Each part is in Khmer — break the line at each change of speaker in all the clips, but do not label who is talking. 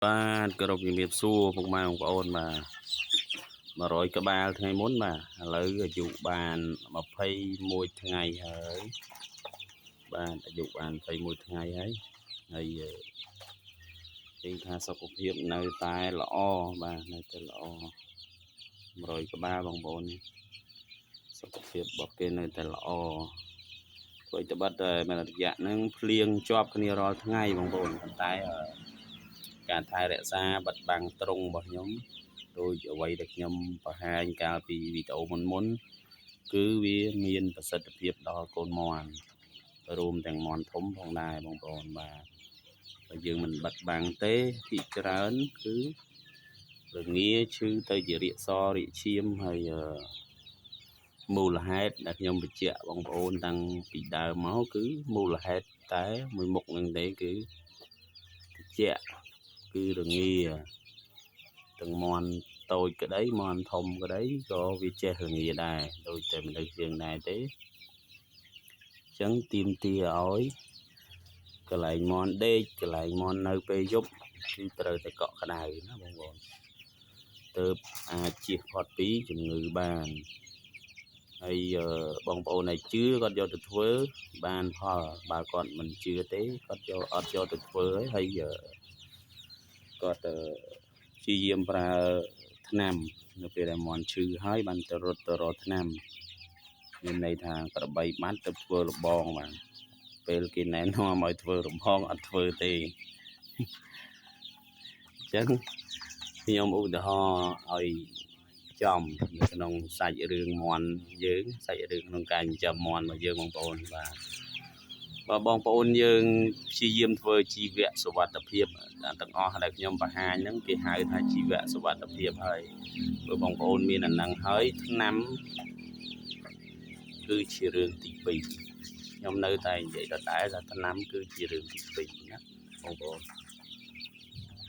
បាទគោរពជំរាបសួរពុកម៉ែបងប្អូនបាទ100ក្បាលថ្ងៃមុនបាទឥឡូវអាយុបាន21ថ្ងៃហើយបាទអាយុបាន21ថ្ងៃហើយឃើញថាសុខភាពនៅតែល្អបាទនៅតែល្អ100ក្បាលបងប្អូនសុខភាពរបស់គេនៅតែល្អព្រោះតែបាត់តែមានរយៈហ្នឹងភ្លៀងជាប់គ្នារាល់ថ្ងៃបងប្អូនប៉ុន្តែការថែរក្សាបិទបាំងទ្រុងរបស់ខ្ញុំដោយអ្វីដែលខ្ញុំបង្ហាញកាលពីវីដេអូមុនគឺវាមានប្រសិទ្ធភាពដល់កូនមាន់រួមទាំងមាន់ធំផងដែរបងប្អូនបាទបើយើងមិនបិទបាំងទេភាគច្រើនគឺរងាឈឺទៅជារាកសរាកឈាមហើយមូលហេតុដែលខ្ញុំបញ្ជាក់បងប្អូនតាំងពីដើមមកគឺមូលហេតុតែមួយមុខនឹងទេគឺបញ្ជាក់គឺរងាទាំងមាន់តូចក្តីមាន់ធំក្តីក៏វាចេះរងាដែរដូចតែមនុស្សយើងដែរទេអញ្ចឹងទាមទារឲ្យកន្លែងមាន់ដេកកន្លែងមាន់នៅពេលយប់គឺត្រូវតែកក់ក្ដៅណាបងប្អូនទើបអាចជៀសផុតពីជំងឺបានហើយបងប្អូនដែលជឿគាត់យកទៅធ្វើបានផលបើគាត់មិនជឿទេគាត់អត់យកទៅធ្វើហើយគាត់ព្យាយាមប្រើថ្នាំនៅពេលដែលមាន់ឈឺហើយបានទៅរត់ទៅរកថ្នាំមានន័យថាក្របីបាត់ទៅធ្វើរបងបាទពេលគេណែនាំឲ្យធ្វើរបងអត់ធ្វើទេអញ្ចឹងខ្ញុំឧទាហរណ៍ឲ្យចំនៅក្នុងសាច់រឿងមាន់យើងសាច់រឿងក្នុងការចិញ្ចឹមមាន់របស់យើងបងប្អូនបាទបើបងប្អូនយើងព្យាយាមធ្វើជីវៈសុវត្ថិភាពទាំងអស់ដែលខ្ញុំបង្ហាញហ្នឹងគេហៅថាជីវៈសុវត្ថិភាពហើយបើបងប្អូនមានអាហ្នឹងហើយថ្នាំគឺជារឿងទី2ខ្ញុំនៅតែនិយាយដដែលថាថ្នាំគឺជារឿងទី2ណាបងប្អូន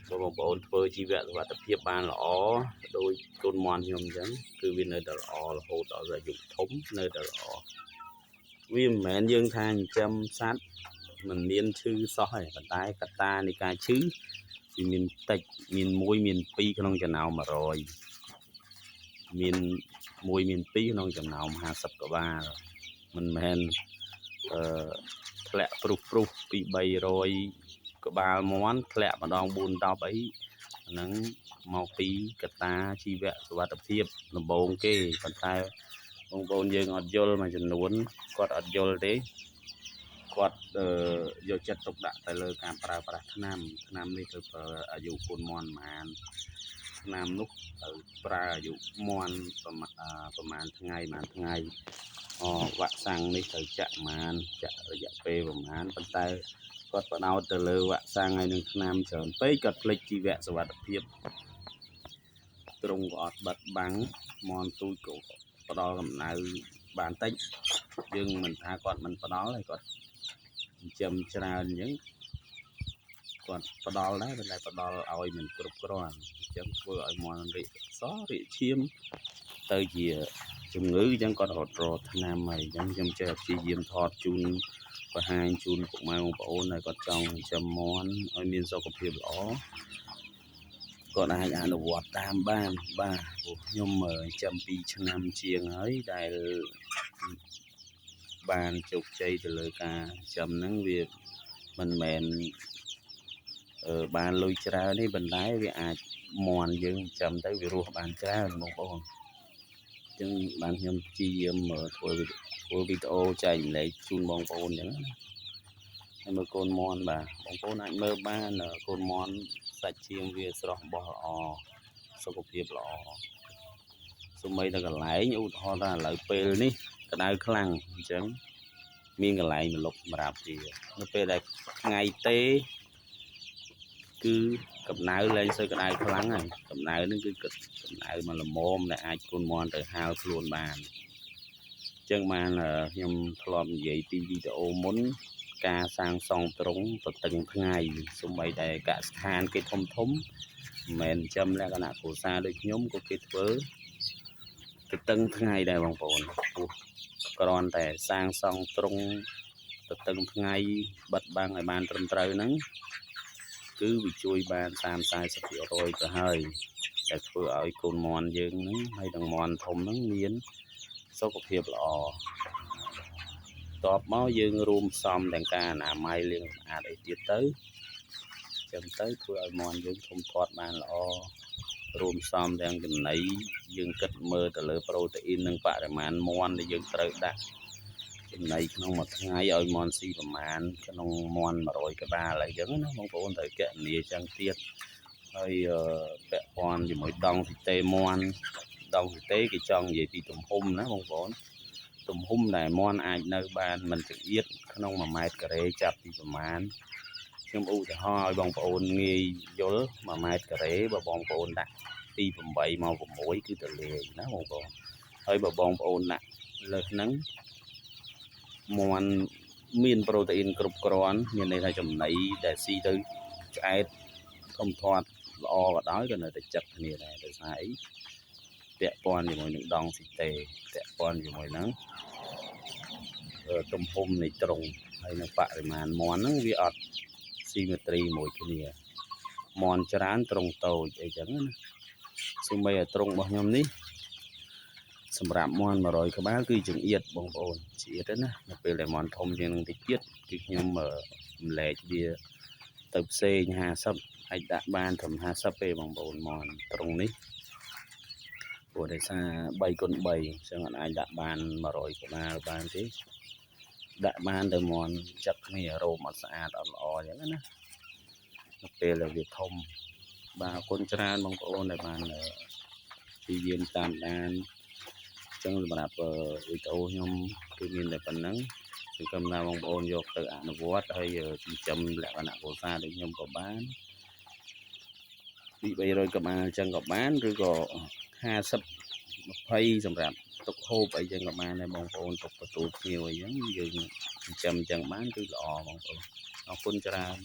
បើបងប្អូនធ្វើជីវៈសុវត្ថិភាពបានល្អដោយកូនមាន់ខ្ញុំអញ្ចឹងគឺវានៅតែល្អរហូតដល់អាយុធំនៅតែល្អវាមិនមែនយើងថាចិញ្ចឹមសត្វមិនមានឈឺសោះទេប៉ុន្តែកត្តានៃការឈឺវាមានតិចមាន1មាន2ក្នុងចំណោម100មាន1មាន2ក្នុងចំណោម50ក្បាលមិនមែនធ្លាក់ព្រុសពី300ក្បាលមាន់ធ្លាក់ម្ដង4 10អីហ្នឹងមកពីកត្តាជីវៈសុវត្ថិភាពដំបូងគេប៉ុន្តែបងប្អូនយើងអត់យល់មួយចំនួនគាត់អត់យល់ទេគាត់យកចិត្តទុកដាក់ទៅលើការប្រើប្រាស់ថ្នាំនេះទៅប្រើអាយុកូនមាន់ប្រហែលឆ្នាំនោះទៅប្រើអាយុមាន់ប្រហែលថ្ងៃវ៉ាក់សាំងនេះទៅចាក់ប្រហែលចាក់រយៈពេលប្រហែលប៉ុន្តែគាត់បដោតទៅលើវ៉ាក់សាំងហើយនឹងថ្នាំច្រើនពេកគាត់ភ្លេចជីវៈសុវត្ថិភាពទ្រង់ក៏អត់បិទបាំងមាន់ទូចក៏ផ្ដល់កំណៅបានតិចយើងមិនថាគាត់មិនផ្ដល់ហើយគាត់ចិញ្ចឹមច្រើនអញ្ចឹងគាត់ផ្ដល់ដែរតែផ្ដល់ឲ្យមិនគ្រប់គ្រាន់អញ្ចឹងធ្វើឲ្យមាន់រាកសរាកឈាមទៅជាជំងឺអញ្ចឹងគាត់រត់រកថ្នាំហើយអញ្ចឹងខ្ញុំចេះព្យាយាមថតជូនបង្ហាញជូនពុកម៉ែបងប្អូនដែលគាត់ចង់ចិញ្ចឹមមាន់ឲ្យមានសុខភាពល្អគាត់អាចអនុវត្តតាមបានបាទពួកខ្ញុំចិញ្ចឹម2ឆ្នាំជាងហើយដែលបានជោគជ័យទៅលើការចិញ្ចឹមហ្នឹងវាមិនមែនបានលុយច្រើនទេប៉ុន្តែវាអាចមាន់យើងចិញ្ចឹមទៅវារស់បានច្រើនបងប្អូនអញ្ចឹងបានខ្ញុំព្យាយាមធ្វើវីដេអូចែកម្លែកជូនបងប្អូនអញ្ចឹងណាហើយមើលកូនមាន់បាទបងប្អូនអាចមើលបានកូនមាន់សាច់ឈាមវាស្រស់បោះល្អសុខភាពល្អសូម្បីតែកន្លែងឧទាហរណ៍ថាឥឡូវពេលនេះក្តៅខ្លាំងអញ្ចឹងមានកន្លែងម្លប់សម្រាប់វានៅពេលដែលថ្ងៃទេគឺកម្ដៅលែងសូវក្តៅខ្លាំងហើយកម្ដៅហ្នឹងគឺកម្ដៅមកល្មមដែលអាចកូនមាន់ទៅហាលខ្លួនបានអញ្ចឹងបានខ្ញុំធ្លាប់និយាយពីវីដេអូមុនការសាងសង់ទ្រុងទៅតឹងថ្ងៃសូម្បីតែកសិដ្ឋានគេធំមិនមែនចំលក្ខណៈគ្រួសារដូចខ្ញុំក៏គេធ្វើទៅតឹងថ្ងៃដែរបងប្អូនពោះគ្រាន់តែសាងសង់ទ្រុងទៅតឹងថ្ងៃបិទបាំងឲ្យបានត្រឹមត្រូវហ្នឹងគឺ គឺវាជួយបាន30-40% ទៅហើយដែលធ្វើឲ្យកូនមាន់យើងហ្នឹងហើយនឹងមាន់ធំហ្នឹងមានសុខភាពល្អតបមកយើងរួមផ្សំទាំងការអនាម័យលាងសម្អាតអីទៀតទៅចឹងទៅធ្វើឲ្យមាន់យើងធំធាត់បានល្អរួមផ្សំទាំងចំណីយើងគិតមើលទៅលើប្រូតេអ៊ីននិងបរិមាណមាន់ដែលយើងត្រូវដាក់ចំណីក្នុងមួយថ្ងៃឲ្យមាន់ស៊ីប្រមាណក្នុងមាន់100ក្បាលអីចឹងណាបងប្អូនត្រូវកណនាចឹងទៀតហើយពាក់ព័ន្ធជាមួយដងទិទេមាន់ដងទិទេគេចង់និយាយពីទំហំណាបងប្អូនទំហំដែលមាន់អាចនៅបានមិនចង្អៀតក្នុង1ម៉ែត្រការ៉េចាប់ពីប្រមាណខ្ញុំឧទាហរណ៍ឲ្យបងប្អូនងាយយល់1ម៉ែត្រការ៉េបើបងប្អូនដាក់ពី8មក6គឺទៅលាយណាបងប្អូនហើយបើបងប្អូនដាក់លើសហ្នឹងមាន់មានប្រូតេអ៊ីនគ្រប់គ្រាន់មានន័យថាចំណីដែលស៊ីទៅឆ្អែតធំធាត់ល្អក៏ដោយក៏នៅតែចិត្តគ្នាដែរដោយសារអីពាក់ព័ន្ធជាមួយនឹងដងស៊ីតេពាក់ព័ន្ធជាមួយនឹងទំហំនៃទ្រុងហើយនឹងបរិមាណមាន់ហ្នឹងវាអត់ស៊ីមេត្រីមួយគ្នាមាន់ច្រើនទ្រុងតូចអីចឹងណាសូម្បីតែទ្រុងរបស់ខ្ញុំនេះសម្រាប់មាន់100ក្បាលគឺចង្អៀតបងប្អូនចង្អៀតណានៅពេលដែលមាន់ធំជាងនឹងតិចទៀតគឺខ្ញុំរំលែកវាទៅផ្សេង50អាចដាក់បានត្រឹម50ទេបងប្អូនមាន់ទ្រុងនេះព្រោះដោយសារ3x3អញ្ចឹងអាចដាក់បាន100ក្បាលបានទេដាក់បានទៅមាន់ចឹកគ្នារោមអត់ស្អាតអត់ល្អអញ្ចឹងណានៅពេលដែលវាធំបាទអរគុណច្រើនបងប្អូនដែលបានព្យាយាមតាមដានចឹងសម្រាប់វីដេអូខ្ញុំគឺមានតែប៉ុណ្ណឹងសង្ឃឹមថាបងប្អូនយកទៅអនុវត្តហើយចិញ្ចឹមលក្ខណៈគ្រួសារដូចខ្ញុំក៏បានពី300ក្បាលចឹងក៏បានឬក៏50-20សម្រាប់ទុកហូបអីចឹងក៏បានដែរបងប្អូនទុកទទួលភ្ញៀវអីចឹងយើងចិញ្ចឹមចឹងបានគឺល្អបងប្អូនអរគុណច្រើន